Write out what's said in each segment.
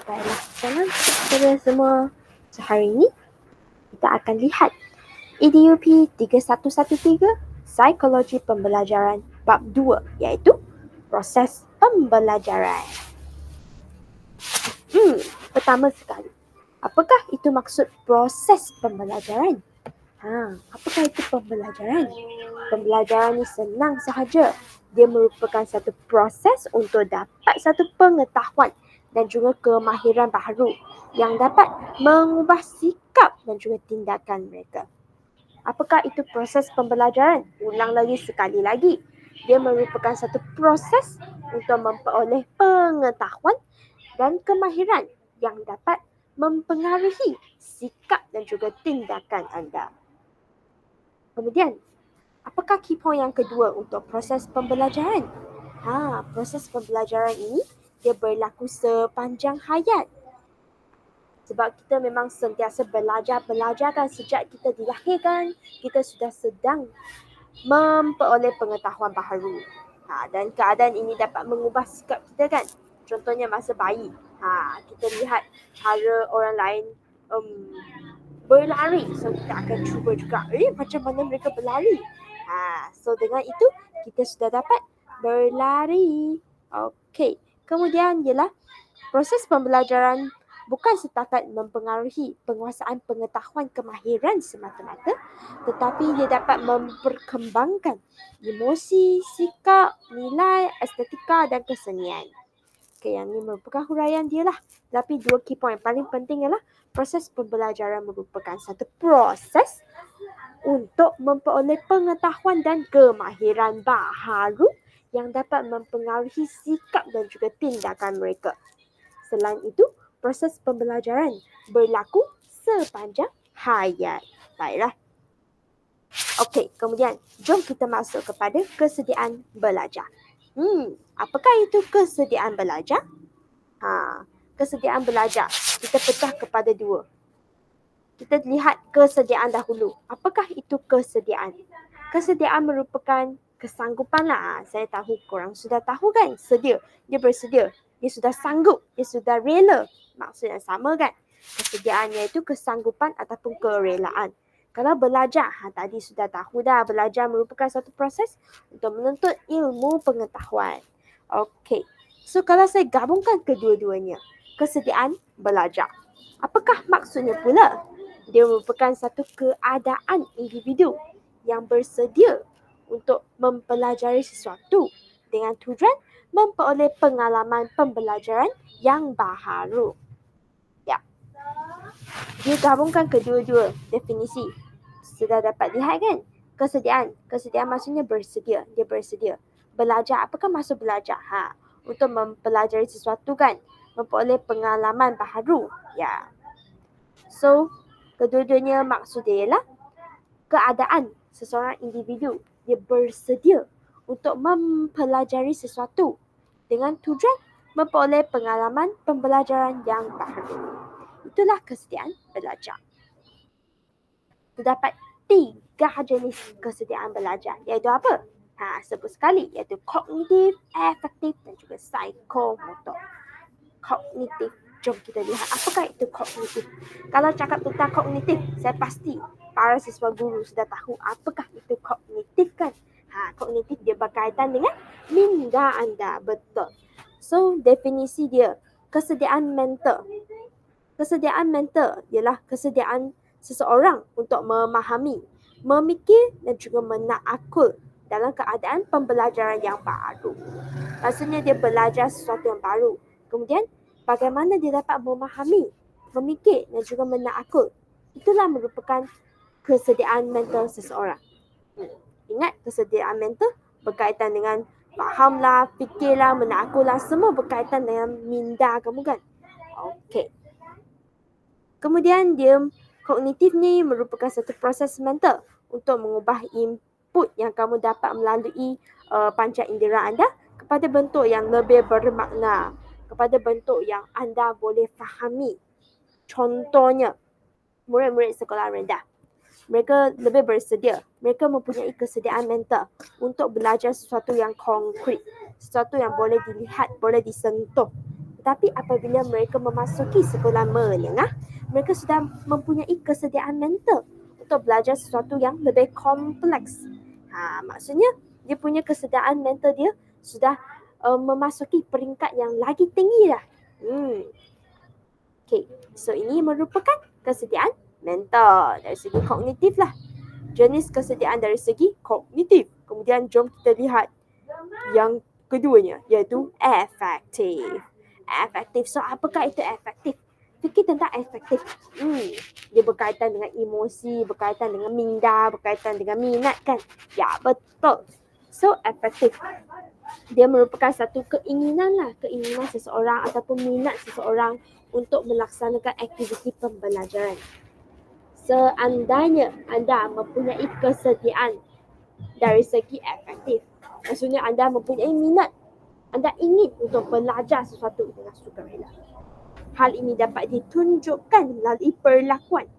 Baiklah, salam kepada semua. So, hari ini kita akan lihat EDUP 3113 Psikologi Pembelajaran Bab 2 iaitu Proses Pembelajaran. Pertama sekali, apakah itu maksud proses pembelajaran? Apakah itu pembelajaran? Pembelajaran ni senang sahaja. Dia merupakan satu proses untuk dapat satu pengetahuan dan juga kemahiran baharu yang dapat mengubah sikap dan juga tindakan mereka. Apakah itu proses pembelajaran? Ulang lagi sekali lagi. Dia merupakan satu proses untuk memperoleh pengetahuan dan kemahiran yang dapat mempengaruhi sikap dan juga tindakan anda. Kemudian, apakah key point yang kedua untuk proses pembelajaran? Proses pembelajaran ini dia berlaku sepanjang hayat. Sebab kita memang sentiasa belajar kan sejak kita dilahirkan, kita sudah sedang memperoleh pengetahuan baharu. Dan keadaan ini dapat mengubah sikap kita kan. Contohnya masa bayi. Kita lihat cara orang lain berlari. So kita akan cuba juga. Macam mana mereka berlari. So dengan itu kita sudah dapat berlari. Okey. Kemudian ialah proses pembelajaran bukan setakat mempengaruhi penguasaan pengetahuan kemahiran semata-mata, tetapi dia dapat memperkembangkan emosi, sikap, nilai, estetika dan kesenian. Yang ini merupakan huraian dia lah. Tapi dua key point yang paling penting ialah proses pembelajaran merupakan satu proses untuk memperoleh pengetahuan dan kemahiran baharu yang dapat mempengaruhi sikap dan juga tindakan mereka. Selain itu, proses pembelajaran berlaku sepanjang hayat. Baiklah. Okey, kemudian jom kita masuk kepada kesediaan belajar. Apakah itu kesediaan belajar? Kesediaan belajar kita pecah kepada dua. Kita lihat kesediaan dahulu. Apakah itu kesediaan? Kesediaan merupakan kesanggupan lah. Saya tahu korang sudah tahu kan? Sedia. Dia bersedia. Dia sudah sanggup. Dia sudah rela. Maksudnya sama kan? Kesediaan iaitu kesanggupan ataupun kerelaan. Kalau belajar, tadi sudah tahu dah. Belajar merupakan satu proses untuk menuntut ilmu pengetahuan. Okey. So kalau saya gabungkan kedua-duanya. Kesediaan belajar. Apakah maksudnya pula? Dia merupakan satu keadaan individu yang bersedia untuk mempelajari sesuatu dengan tujuan memperoleh pengalaman pembelajaran yang baharu. Ya. Dia gabungkan kedua-dua definisi. Sudah dapat lihat kan? Kesediaan. Kesediaan maksudnya bersedia. Dia bersedia. Belajar. Apakah maksud belajar? Untuk mempelajari sesuatu kan? Memperoleh pengalaman baharu. Ya. So, kedua-duanya maksud dia ialah keadaan seseorang individu. Dia bersedia untuk mempelajari sesuatu dengan tujuan memperoleh pengalaman pembelajaran yang baharu. Itulah kesediaan belajar. Terdapat 3 jenis kesediaan belajar. Iaitu apa? Sebut sekali. Iaitu kognitif, afektif dan juga psikomotor. Kognitif. Jom kita lihat apakah itu kognitif. Kalau cakap tentang kognitif, saya pasti para siswa guru sudah tahu apakah itu kognitif kan. Kognitif dia berkaitan dengan minda anda. Betul. So, definisi dia. Kesediaan mental. Kesediaan mental ialah kesediaan seseorang untuk memahami, memikir dan juga menakul dalam keadaan pembelajaran yang baru. Maksudnya dia belajar sesuatu yang baru. Kemudian bagaimana dia dapat memahami, memikir dan juga menakul. Itulah merupakan kesediaan mental seseorang. Ingat, kesediaan mental berkaitan dengan fahamlah, fikirlah, menakullah. Semua berkaitan dengan minda kamu kan. Okey. Kemudian dia kognitif ni merupakan satu proses mental untuk mengubah input yang kamu dapat melalui panca indera anda kepada bentuk yang lebih bermakna, kepada bentuk yang anda boleh fahami. Contohnya, murid-murid sekolah rendah. Mereka lebih bersedia. Mereka mempunyai kesediaan mental untuk belajar sesuatu yang konkret. Sesuatu yang boleh dilihat, boleh disentuh. Tetapi apabila mereka memasuki sekolah menengah, mereka sudah mempunyai kesediaan mental untuk belajar sesuatu yang lebih kompleks. Maksudnya dia punya kesediaan mental dia sudah memasuki peringkat yang lagi tinggi dah. Okay, so ini merupakan kesediaan mental dari segi kognitif lah. Jenis kesediaan dari segi kognitif. Kemudian jom kita lihat yang keduanya, iaitu efektif. Efektif. So apakah itu efektif? Fikir tentang efektif. Dia berkaitan dengan emosi, berkaitan dengan minda, berkaitan dengan minat kan? Ya, betul. So efektif. Dia merupakan satu keinginan seseorang ataupun minat seseorang untuk melaksanakan aktiviti pembelajaran. Seandainya anda mempunyai kesediaan dari segi efektif, maksudnya anda mempunyai minat, anda ingin untuk belajar sesuatu dengan sukarela. Hal ini dapat ditunjukkan melalui perlakuan.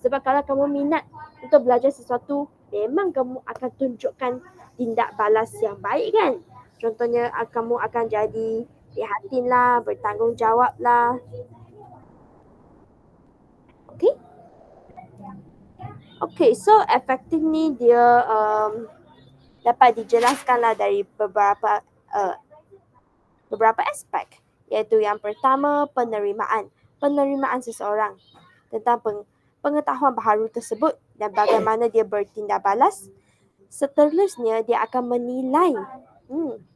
Sebab kalau kamu minat untuk belajar sesuatu, memang kamu akan tunjukkan tindak balas yang baik kan. Contohnya kamu akan jadi prihatin lah, bertanggungjawab lah. Okay, so efektif ni dia dapat dijelaskanlah dari beberapa aspek, iaitu yang pertama penerimaan seseorang tentang pengetahuan baharu tersebut dan bagaimana dia bertindak balas. Seterusnya dia akan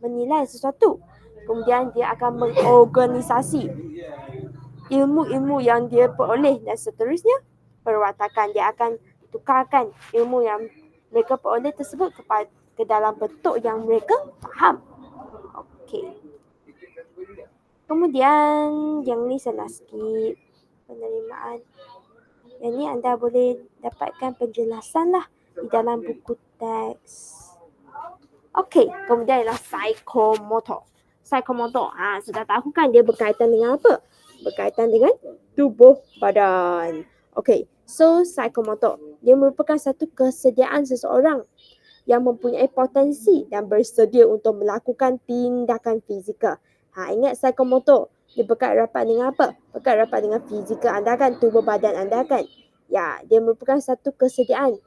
menilai sesuatu, kemudian dia akan mengorganisasi ilmu-ilmu yang dia peroleh dan seterusnya perwatakan. Dia akan tukarkan ilmu yang mereka peroleh tersebut ke dalam bentuk yang mereka faham. Okey. Kemudian yang ni saya nak skip penerimaan. Yang ni anda boleh dapatkan penjelasan lah di dalam buku teks. Okey, kemudian ialah psikomotor. Psikomotor, sudah tahu kan dia berkaitan dengan apa? Berkaitan dengan tubuh badan. Okey, so psikomotor, dia merupakan satu kesediaan seseorang yang mempunyai potensi dan bersedia untuk melakukan tindakan fizikal. Ingat psikomotor, dia berkait rapat dengan apa? Berkait rapat dengan fizikal anda kan, tubuh badan anda kan. Ya, dia merupakan satu kesediaan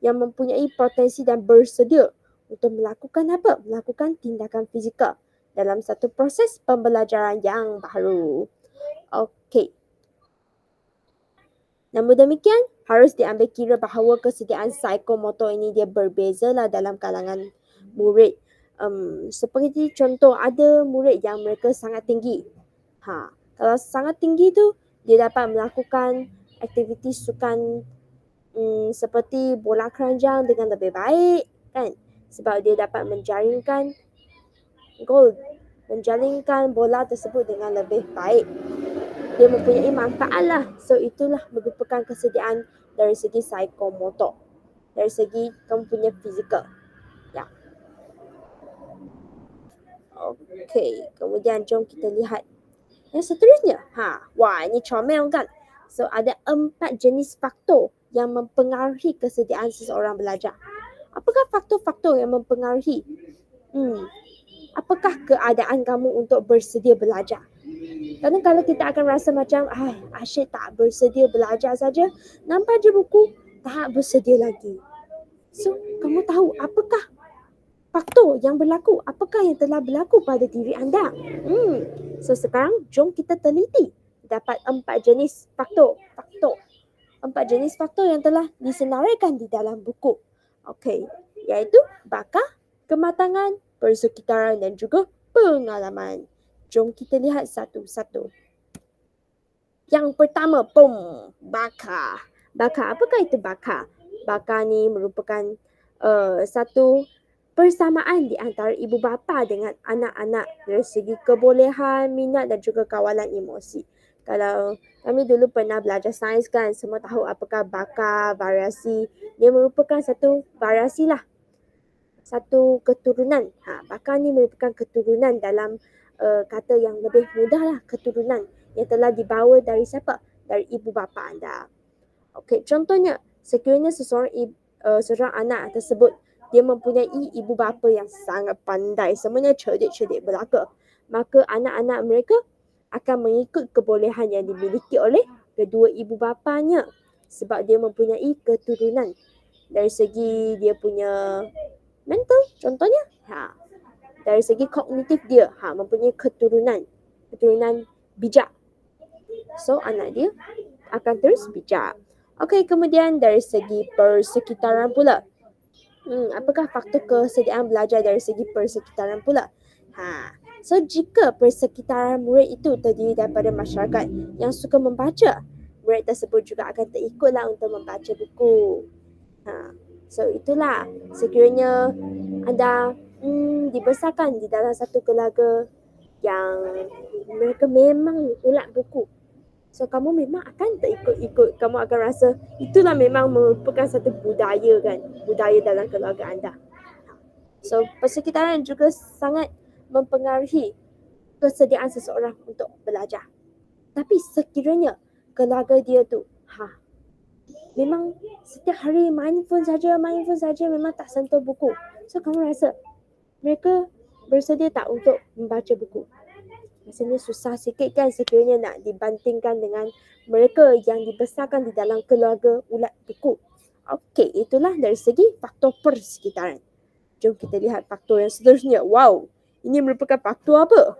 yang mempunyai potensi dan bersedia untuk melakukan apa? Melakukan tindakan fizikal dalam satu proses pembelajaran yang baru. Okey. Namun demikian, harus diambil kira bahawa kesediaan psikomotor ini dia berbezalah dalam kalangan murid. Seperti contoh, ada murid yang mereka sangat tinggi. Kalau sangat tinggi tu, dia dapat melakukan aktiviti sukan seperti bola keranjang dengan lebih baik kan, sebab dia dapat menjaringkan bola tersebut dengan lebih baik. Dia mempunyai manfaat lah. So itulah merupakan kesediaan dari segi psikomotor, dari segi kamu punya fizikal. Ya. Okey, kemudian jom kita lihat yang seterusnya. Wah, ini comel kan. So ada 4 jenis faktor yang mempengaruhi kesediaan seseorang belajar. Apakah faktor-faktor yang mempengaruhi? Apakah keadaan kamu untuk bersedia belajar? Kadang kalau kita akan rasa macam asyik tak bersedia belajar saja, nampak je buku, tak bersedia lagi. So, kamu tahu apakah faktor yang berlaku? Apakah yang telah berlaku pada diri anda? So, sekarang jom kita teliti. Dapat 4 jenis faktor. 4 jenis faktor yang telah disenaraikan di dalam buku. Okey, iaitu bakat, kematangan, persekitaran dan juga pengalaman. Jom kita lihat satu-satu. Yang pertama, bakat. Bakat, apakah itu bakat? Bakat ni merupakan satu persamaan di antara ibu bapa dengan anak-anak dari segi kebolehan, minat dan juga kawalan emosi. Kalau kami dulu pernah belajar sains kan, semua tahu apakah bakat, variasi. Dia merupakan satu variasi lah. Satu keturunan. Bakat ni merupakan keturunan dalam kata yang lebih mudah lah, keturunan yang telah dibawa dari siapa? Dari ibu bapa anda. Okey, contohnya, sekiranya seorang anak tersebut dia mempunyai ibu bapa yang sangat pandai, semuanya cerdik-cerdik belaka. maka anak-anak mereka akan mengikut kebolehan yang dimiliki oleh kedua ibu bapanya sebab dia mempunyai keturunan. Dari segi dia punya mental contohnya, dari segi kognitif dia mempunyai keturunan bijak. So anak dia akan terus bijak. Okey, kemudian dari segi persekitaran pula. Apakah faktor kesediaan belajar dari segi persekitaran pula? So jika persekitaran murid itu terdiri daripada masyarakat yang suka membaca, murid tersebut juga akan terikutlah untuk membaca buku. So itulah, sekiranya anda dibesarkan di dalam satu keluarga yang mereka memang ulat buku, so kamu memang akan terikut-ikut, kamu akan rasa itulah memang merupakan satu budaya kan, budaya dalam keluarga anda. So persekitaran juga sangat mempengaruhi kesediaan seseorang untuk belajar. Tapi sekiranya keluarga dia tu memang setiap hari main phone saja, memang tak sentuh buku, so kamu rasa mereka bersedia tak untuk membaca buku? Rasanya susah sikit kan sekiranya nak dibandingkan dengan mereka yang dibesarkan di dalam keluarga ulat buku. Okey, itulah dari segi faktor persekitaran. Jom kita lihat faktor yang seterusnya. Wow, ini merupakan faktor apa?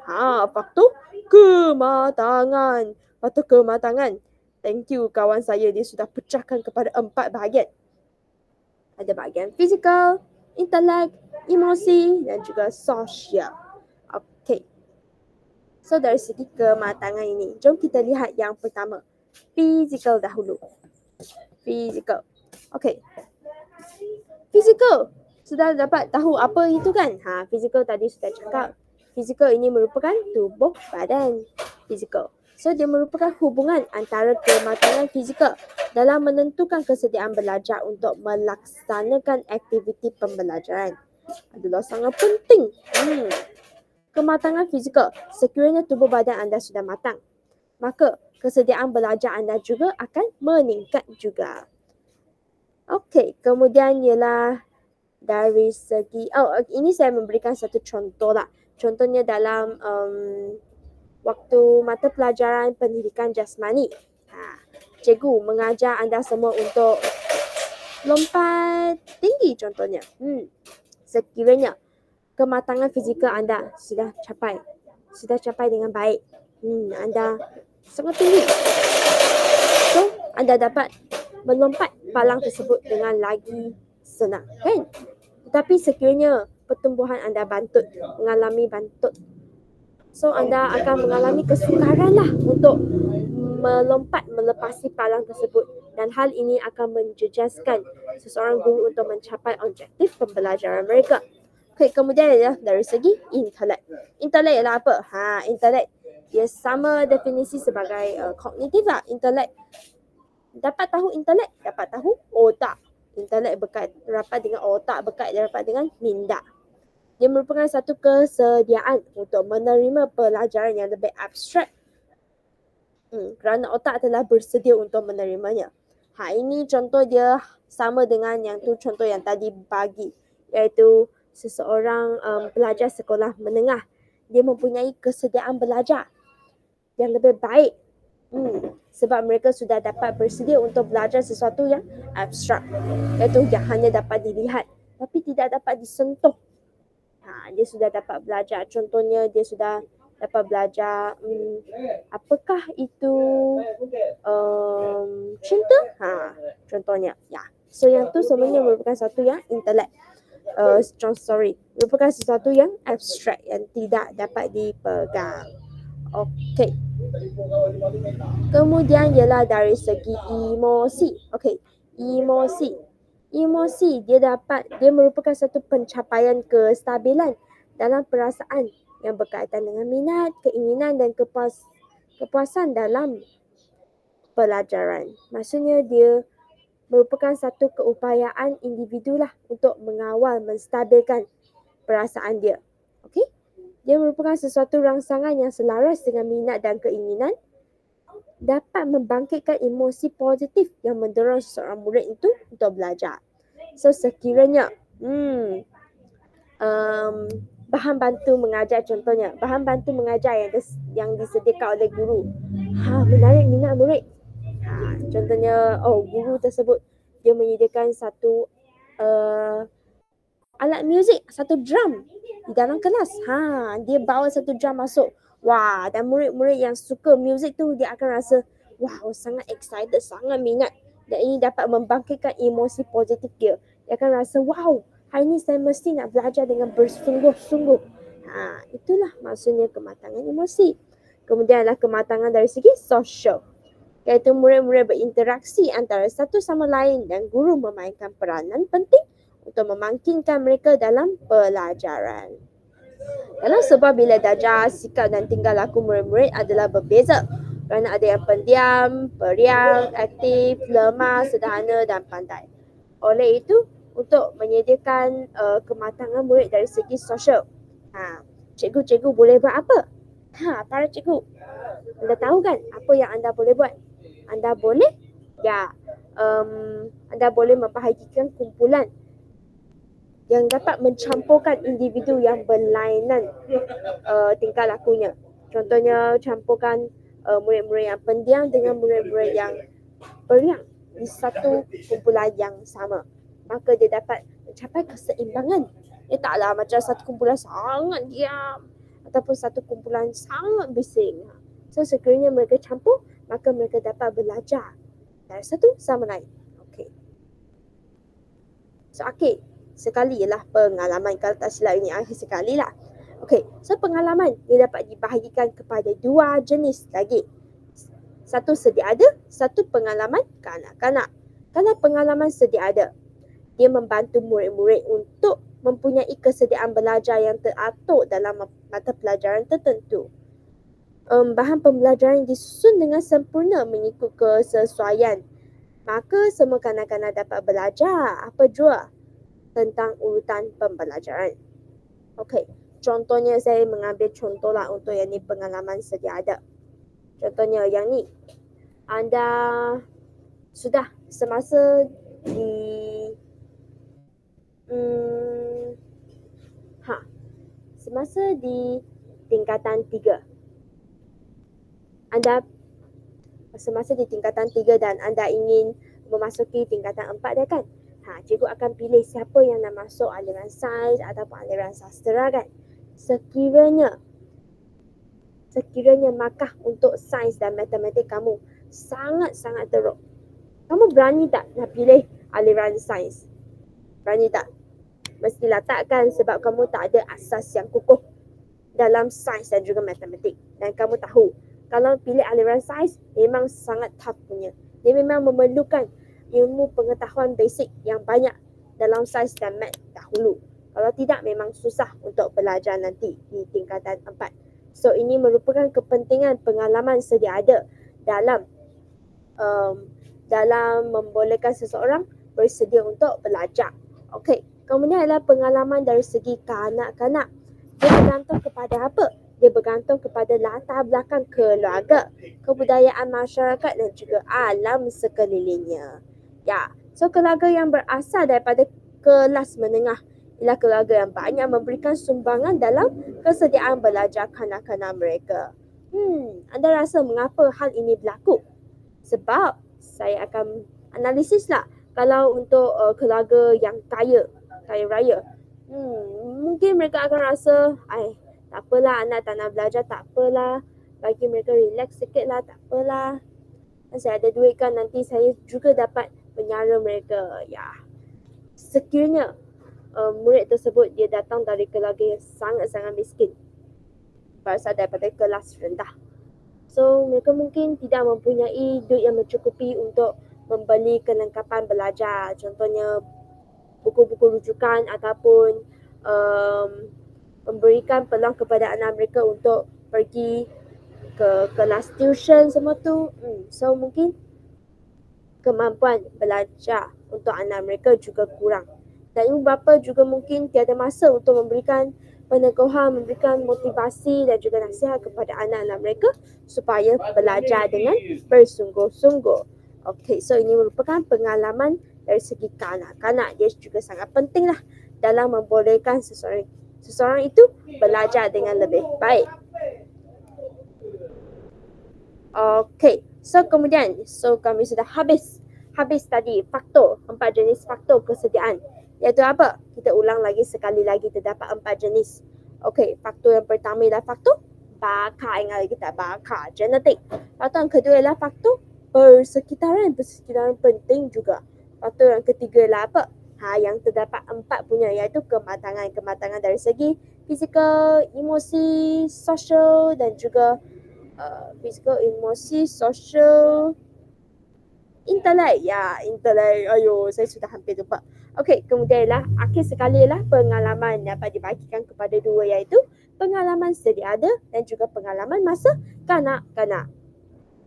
Faktor kematangan. Faktor kematangan. Thank you kawan saya, dia sudah pecahkan kepada 4 bahagian. Ada bahagian fizikal, intelek, emosi dan juga sosial. Okey. So dari segi kematangan ini, jom kita lihat yang pertama. Fizikal dahulu. Fizikal. Okey. Fizikal. Sudah dapat tahu apa itu kan? Fizikal tadi sudah cakap. Fizikal ini merupakan tubuh badan. Fizikal. So dia merupakan hubungan antara kematangan fizikal dalam menentukan kesediaan belajar untuk melaksanakan aktiviti pembelajaran. Adalah sangat penting. Kematangan fizikal, sekiranya tubuh badan anda sudah matang, maka kesediaan belajar anda juga akan meningkat juga. Okey, kemudian ialah dari segi, ini saya memberikan satu contoh lah. Contohnya dalam waktu mata pelajaran pendidikan jasmani. Cikgu mengajar anda semua untuk lompat tinggi contohnya. Sekiranya kematangan fizikal anda sudah capai dengan baik. Anda sangat tinggi. So, anda dapat melompat palang tersebut dengan lagi senang, kan? Tetapi sekiranya pertumbuhan anda mengalami bantut, so anda akan mengalami kesukaran lah untuk melompat melepasi palang tersebut, dan hal ini akan menjejaskan seseorang guru untuk mencapai objektif pembelajaran mereka. Okay, kemudian adalah dari segi intelek. Intelek ialah apa? Intelek dia sama definisi sebagai kognitif lah. Intelek, dapat tahu intelek, dapat tahu otak. Intelek rapat dengan otak, rapat dengan minda. Dia merupakan satu kesediaan untuk menerima pelajaran yang lebih abstrak. Kerana otak telah bersedia untuk menerimanya. Ini contoh dia sama dengan yang tu contoh yang tadi bagi, iaitu seseorang pelajar sekolah menengah, dia mempunyai kesediaan belajar yang lebih baik sebab mereka sudah dapat bersedia untuk belajar sesuatu yang abstrak, iaitu yang hanya dapat dilihat tapi tidak dapat disentuh. Dia sudah dapat belajar, contohnya dia sudah dapat belajar apakah itu cinta, contohnya. So yang tu sebenarnya merupakan satu yang intelek. Merupakan sesuatu yang abstrak yang tidak dapat dipegang. Okey. Kemudian ialah dari segi emosi. Okey, emosi dia merupakan satu pencapaian kestabilan dalam perasaan yang berkaitan dengan minat, keinginan dan kepuasan dalam pelajaran. Maksudnya dia merupakan satu keupayaan individu lah untuk mengawal, menstabilkan perasaan dia. Okey? Dia merupakan sesuatu rangsangan yang selaras dengan minat dan keinginan, dapat membangkitkan emosi positif yang mendorong seseorang murid itu untuk belajar. So sekiranya bahan bantu mengajar, contohnya bahan bantu mengajar yang disediakan oleh guru. Menarik minat murid. Contohnya guru tersebut dia menyediakan satu alat muzik, satu drum di dalam kelas. Dia bawa satu drum masuk. Wah, dan murid-murid yang suka muzik tu dia akan rasa wow, sangat excited, sangat minat. Dan ini dapat membangkitkan emosi positif dia. Dia akan rasa wow, hari ini saya mesti nak belajar dengan bersungguh-sungguh. Itulah maksudnya kematangan emosi. Kemudian adalah kematangan dari segi sosial, iaitu murid-murid berinteraksi antara satu sama lain dan guru memainkan peranan penting untuk memangkinkan mereka dalam pelajaran. Dalam sebuah bilik darjah, sikap dan tingkah laku murid-murid adalah berbeza kerana ada yang pendiam, periang, aktif, lemah, sederhana dan pandai. Oleh itu, untuk menyediakan kematangan murid dari segi sosial, cikgu-cikgu boleh buat apa? Para cikgu, anda tahu kan apa yang anda boleh buat? Anda boleh anda boleh membahagikan kumpulan yang dapat mencampurkan individu yang berlainan tingkah lakunya. Contohnya campurkan murid-murid yang pendiam dengan murid-murid yang periang di satu kumpulan yang sama. Maka dia dapat mencapai keseimbangan. Dia taklah macam satu kumpulan sangat diam ataupun satu kumpulan sangat bising. So sekiranya mereka campur, maka mereka dapat belajar dari satu sama lain. Okey. So akhir sekali ialah pengalaman. Kalau tak silap ini akhir sekali lah. Okey, so pengalaman dia dapat dibahagikan kepada dua jenis lagi. Satu sedia ada, satu pengalaman kanak-kanak. Kalau pengalaman sedia ada, dia membantu murid-murid untuk mempunyai kesediaan belajar yang teratur dalam mata pelajaran tertentu. Bahan pembelajaran disusun dengan sempurna mengikut kesesuaian. Maka semua kanak-kanak dapat belajar apa jua tentang urutan pembelajaran. Okey, contohnya saya mengambil contohlah untuk yang ni pengalaman sedia ada. Contohnya yang ni, anda sudah semasa di semasa di tingkatan 3. Anda semasa di tingkatan 3 dan anda ingin memasuki tingkatan 4 dia kan? Cikgu akan pilih siapa yang nak masuk aliran sains ataupun aliran sastera kan. Sekiranya markah untuk sains dan matematik kamu sangat-sangat teruk, kamu berani tak nak pilih aliran sains? Berani tak? Mestilah tak kan, sebab kamu tak ada asas yang kukuh dalam sains dan juga matematik. Dan kamu tahu, kalau pilih aliran sains memang sangat tough punya. Dia memang memerlukan ilmu pengetahuan basic yang banyak dalam sains dan mat dahulu. Kalau tidak memang susah untuk belajar nanti di tingkatan 4. So ini merupakan kepentingan pengalaman sedia ada dalam membolehkan seseorang bersedia untuk belajar. Okey, kemudian adalah pengalaman dari segi kanak-kanak. Dia bergantung kepada apa? Dia bergantung kepada latar belakang keluarga, kebudayaan masyarakat dan juga alam sekelilingnya. So keluarga yang berasal daripada kelas menengah ialah keluarga yang banyak memberikan sumbangan dalam kesediaan belajar kanak-kanak mereka. Anda rasa mengapa hal ini berlaku? Sebab saya akan analisis lah. Kalau untuk keluarga yang kaya raya, mungkin mereka akan rasa, tak apalah anak tak nak belajar, tak apalah, bagi mereka relax sikit lah, tak apalah. Saya ada duit kan, nanti saya juga dapat menyara mereka. Sekiranya murid tersebut dia datang dari keluarga yang sangat-sangat miskin, berasal daripada kelas rendah, so mereka mungkin tidak mempunyai duit yang mencukupi untuk membeli kelengkapan belajar, contohnya buku-buku rujukan ataupun memberikan peluang kepada anak mereka untuk pergi ke kelas tuition semua tu. So mungkin kemampuan belajar untuk anak mereka juga kurang. Dan ibu bapa juga mungkin tiada masa untuk memberikan peneguhan, memberikan motivasi dan juga nasihat kepada anak-anak mereka supaya belajar dengan bersungguh-sungguh. Okey, so ini merupakan pengalaman dari segi kanak-kanak. Dia juga sangat penting lah dalam membolehkan seseorang itu belajar dengan lebih baik. Okey, so kemudian kami sudah habis tadi faktor, 4 jenis faktor kesediaan. Iaitu apa? Kita ulang lagi sekali lagi, terdapat 4 jenis. Okey, faktor yang pertama ialah faktor bakar, ingat kita bakar, genetik. Faktor yang kedua ialah faktor persekitaran penting juga. Faktor yang ketiga ialah apa? Yang terdapat 4 punya, iaitu kematangan dari segi fizikal, emosi, sosial dan juga fizikal, emosi, sosial, intelek. Intelek. Ayo, saya sudah hampir lupa. Okey, kemudian ialah akhir sekali ialah pengalaman dapat dibagikan kepada dua, iaitu pengalaman sedia ada dan juga pengalaman masa kanak-kanak.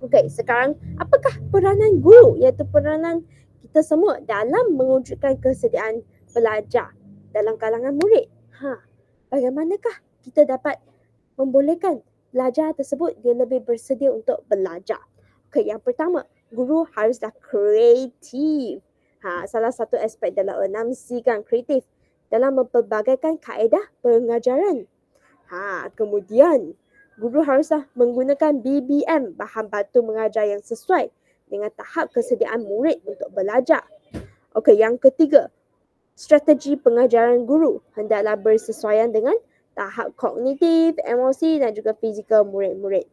Okey, sekarang apakah peranan guru, iaitu peranan kita semua dalam mewujudkan kesediaan belajar dalam kalangan murid? Bagaimanakah kita dapat membolehkan pelajar tersebut dia lebih bersedia untuk belajar? Okey, yang pertama, guru haruslah kreatif. Salah satu aspek dalam 6C kan, kreatif dalam mempelbagaikan kaedah pengajaran. Kemudian guru haruslah menggunakan BBM, bahan bantu mengajar yang sesuai dengan tahap kesediaan murid untuk belajar. Okey, yang ketiga, strategi pengajaran guru hendaklah bersesuaian dengan tahap kognitif, emosi dan juga fizikal murid-murid.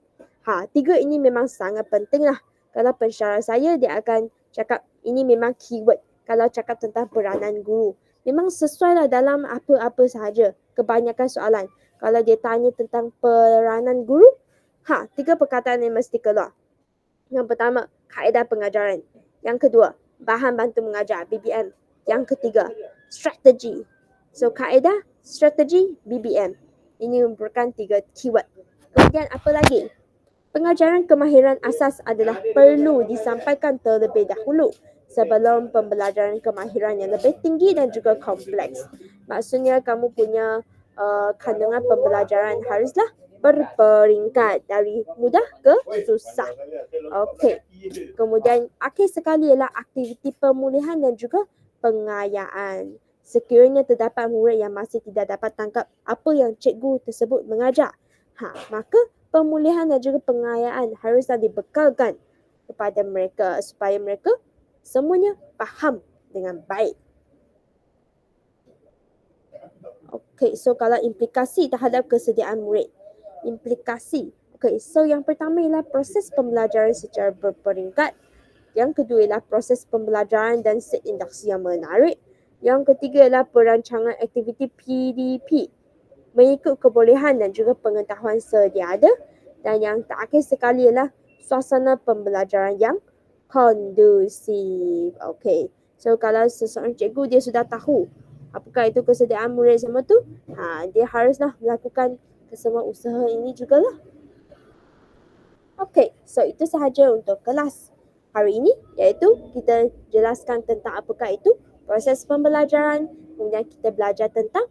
Tiga ini memang sangat penting lah. Kalau pensyarah saya, dia akan cakap ini memang keyword. Kalau cakap tentang peranan guru, memang sesuai lah dalam apa-apa sahaja. Kebanyakan soalan, kalau dia tanya tentang peranan guru, 3 perkataan yang mesti keluar. Yang pertama, kaedah pengajaran. Yang kedua, bahan bantu mengajar, BBM. Yang ketiga, strategi. So, kaedah, strategi, BBM. Ini merupakan 3 keyword. Kemudian apa lagi? Pengajaran kemahiran asas adalah perlu disampaikan terlebih dahulu sebelum pembelajaran kemahiran yang lebih tinggi dan juga kompleks. Maksudnya kamu punya kandungan pembelajaran haruslah berperingkat dari mudah ke susah. Okey. Kemudian akhir sekali ialah aktiviti pemulihan dan juga pengayaan. Sekiranya terdapat murid yang masih tidak dapat tangkap apa yang cikgu tersebut mengajar, maka pemulihan dan juga pengayaan haruslah dibekalkan kepada mereka supaya mereka semuanya faham dengan baik. Okey, so kalau implikasi terhadap kesediaan murid. Implikasi. Okey, so yang pertama ialah proses pembelajaran secara berperingkat. Yang kedua ialah proses pembelajaran dan set induksi yang menarik. Yang ketiga ialah perancangan aktiviti PDP mengikut kebolehan dan juga pengetahuan sedia ada. Dan yang terakhir sekali ialah suasana pembelajaran yang kondusif. Okey. So kalau seseorang cikgu dia sudah tahu apakah itu kesediaan murid semua tu, dia haruslah melakukan kesemua usaha ini jugalah. Okey, so itu sahaja untuk kelas hari ini, iaitu kita jelaskan tentang apakah itu proses pembelajaran, kemudian kita belajar tentang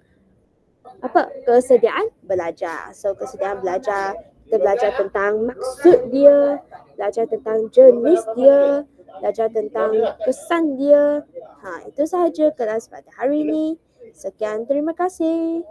kesediaan belajar. So kesediaan belajar, kita belajar tentang maksud dia, belajar tentang jenis dia, belajar tentang kesan dia. Itu sahaja kelas pada hari ini. Sekian, terima kasih.